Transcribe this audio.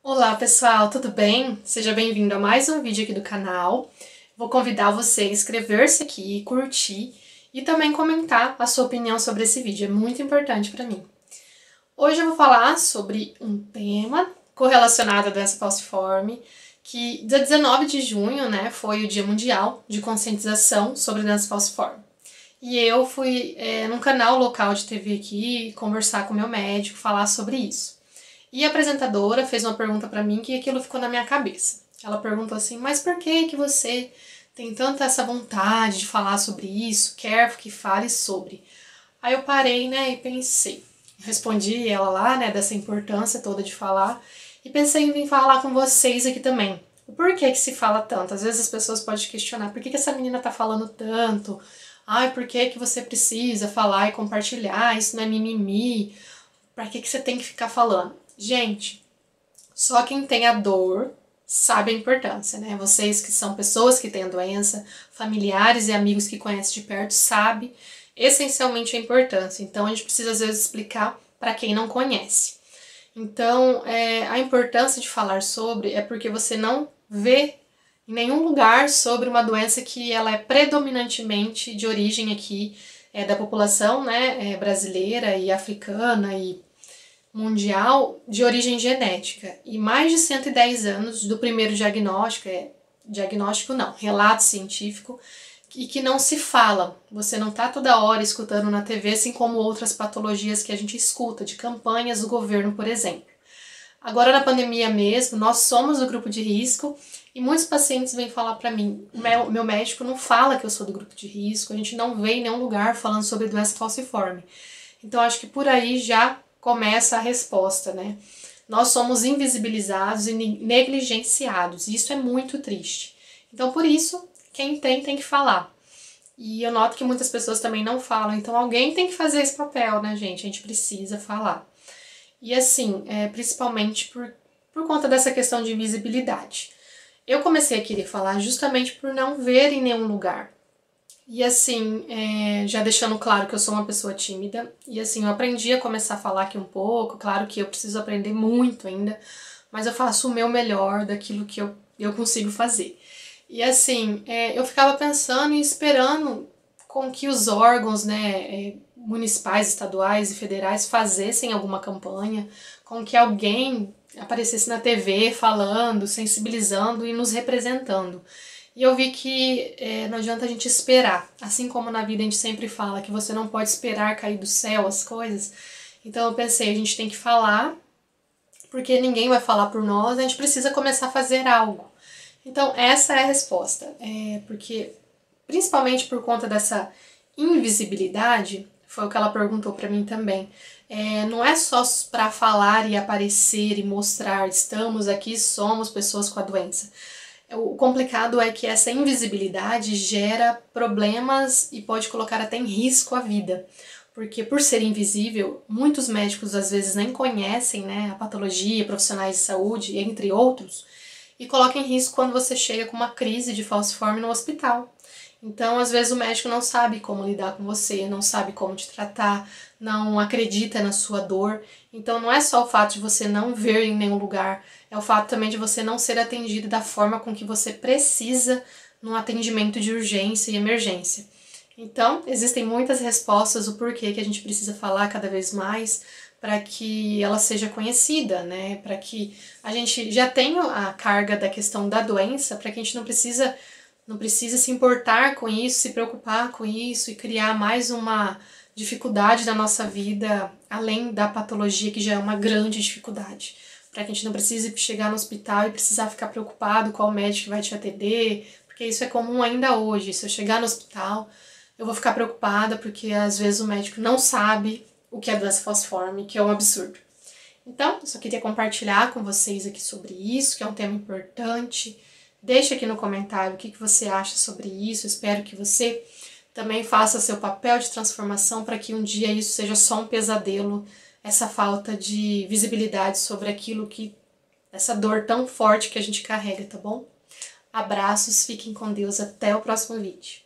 Olá pessoal, tudo bem? Seja bem-vindo a mais um vídeo aqui do canal. Vou convidar você a inscrever-se aqui, curtir e também comentar a sua opinião sobre esse vídeo, é muito importante para mim. Hoje eu vou falar sobre um tema correlacionado à doença falciforme, que dia 19 de junho, foi o Dia Mundial de Conscientização sobre a doença falciforme. E eu fui num canal local de TV aqui conversar com meu médico, falar sobre isso. E a apresentadora fez uma pergunta para mim que aquilo ficou na minha cabeça. Ela perguntou assim, mas por que você tem tanta essa vontade de falar sobre isso, quer que fale sobre? Aí eu parei, e pensei. Respondi ela lá, dessa importância toda de falar, e pensei em vir falar com vocês aqui também. O porquê que se fala tanto? Às vezes as pessoas podem questionar, por que essa menina tá falando tanto? Ai, por que você precisa falar e compartilhar? Isso não é mimimi. Pra que você tem que ficar falando? Gente, só quem tem a dor sabe a importância, Vocês que são pessoas que têm a doença, familiares e amigos que conhecem de perto, sabem essencialmente a importância. Então, a gente precisa, às vezes, explicar para quem não conhece. Então, a importância de falar sobre é porque você não vê em nenhum lugar sobre uma doença que ela é predominantemente de origem aqui da população brasileira e africana e mundial de origem genética e mais de 110 anos do primeiro diagnóstico, relato científico, e que não se fala. Você não está toda hora escutando na TV, assim como outras patologias que a gente escuta, de campanhas do governo, por exemplo. Agora na pandemia mesmo, nós somos o grupo de risco e muitos pacientes vêm falar para mim, meu médico não fala que eu sou do grupo de risco, a gente não vê em nenhum lugar falando sobre doença falciforme. Então acho que por aí já começa a resposta, Nós somos invisibilizados e negligenciados, e isso é muito triste. Então, por isso, quem tem que falar. E eu noto que muitas pessoas também não falam, então alguém tem que fazer esse papel, gente? A gente precisa falar. E assim, principalmente por conta dessa questão de visibilidade. Eu comecei a querer falar justamente por não ver em nenhum lugar. E assim, já deixando claro que eu sou uma pessoa tímida, e assim, eu aprendi a começar a falar aqui um pouco, claro que eu preciso aprender muito ainda, mas eu faço o meu melhor daquilo que eu consigo fazer. E assim, eu ficava pensando e esperando com que os órgãos, municipais, estaduais e federais fizessem alguma campanha, com que alguém aparecesse na TV falando, sensibilizando e nos representando. E eu vi que não adianta a gente esperar. Assim como na vida a gente sempre fala que você não pode esperar cair do céu as coisas. Então eu pensei, a gente tem que falar, porque ninguém vai falar por nós, a gente precisa começar a fazer algo. Então essa é a resposta. Porque, principalmente por conta dessa invisibilidade, foi o que ela perguntou para mim também. Não é só para falar e aparecer e mostrar, estamos aqui, somos pessoas com a doença. O complicado é que essa invisibilidade gera problemas e pode colocar até em risco a vida. Porque por ser invisível, muitos médicos às vezes nem conhecem a patologia, profissionais de saúde, entre outros, e coloca em risco quando você chega com uma crise de falciforme no hospital. Então, às vezes o médico não sabe como lidar com você, não sabe como te tratar, não acredita na sua dor. Então, não é só o fato de você não ver em nenhum lugar, é o fato também de você não ser atendido da forma com que você precisa num atendimento de urgência e emergência. Então, existem muitas respostas o porquê que a gente precisa falar cada vez mais para que ela seja conhecida, para que a gente já tenha a carga da questão da doença, para que a gente não precisa se importar com isso, se preocupar com isso e criar mais uma dificuldade na nossa vida, além da patologia que já é uma grande dificuldade. Para que a gente não precise chegar no hospital e precisar ficar preocupado qual médico vai te atender, porque isso é comum ainda hoje. Se eu chegar no hospital, eu vou ficar preocupada porque às vezes o médico não sabe o que é doença falciforme, que é um absurdo. Então, eu só queria compartilhar com vocês aqui sobre isso, que é um tema importante. Deixa aqui no comentário o que você acha sobre isso, espero que você também faça seu papel de transformação para que um dia isso seja só um pesadelo, essa falta de visibilidade sobre aquilo que, essa dor tão forte que a gente carrega, tá bom? Abraços, fiquem com Deus, até o próximo vídeo.